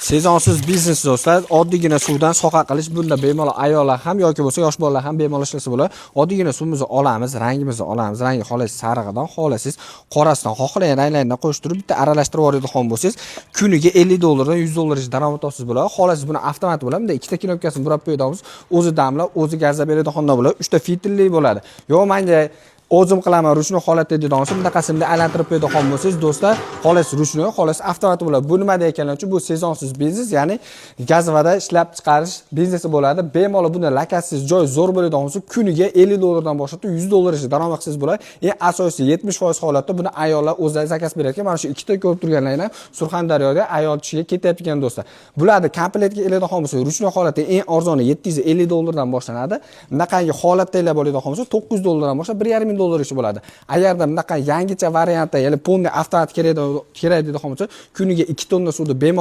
Sezonsiz biznes do'stlar, oddiygina suvdan soqa qilish bunda bemalol ayollar ham yoki bo'lsa yosh bolalar ham bemalol ishlasa bo'ladi. Oddiygina suvimizni olamiz, rangimizni olamiz. Rangi xohlaysiz sarig'idan, xohlaysiz qorasidan, xohlagan ranglarni qo'shtirib bitta aralashtirib yuboradigan bo'lsangiz, kuniga $50 dan $100 daromad topsiz bo'ladi. Xohlaysiz buni avtomat bo'ladi. Bunda ikkita knopkasini burab qo'yadigan, o'zi damlab, o'zi gazlab beradigan bo'ladi. 3 ta filtrli bo'ladi. Yo, menga o'zim qilaman ruchnoy holatda deydigan bo'lsa, bunaqasini aylantirib qo'yadigan bo'lsangiz do'stlar, xohlaysiz ruchnoy, xohlaysiz avtomat bo'ladi. Bu nima deganlar bu sezonsiz biznes, ya'ni gazvada ishlab chiqarish biznesi bo'ladi. Bemalol bunda lakasiz joy zo'r bo'ladigan bo'lsa, kuniga $50 dan boshlab $100 daromad qilsangiz bo'ladi. Eng asosiy 70% holatda buni ayollar o'zlari zakaz berayotgan. Mana shu ikkita ko'rib turganlaringlar Surxondaryoda ayol kishiga ketyapti do'stlar. Bularni komplektga eladigan bo'lsa, ruchnoy holatda eng arzoni $750 dan boshlanadi. Bunaqangi holatdagilar bo'ladigan bo'lsa, $900 dan boshlab $1,5 $1,000 ish bo'ladi. Agarda bunaqa yangicha variantda, ya'ni polni avtomat kerak deydigan bo'lsa, kuniga 2 tonna suvni bemalol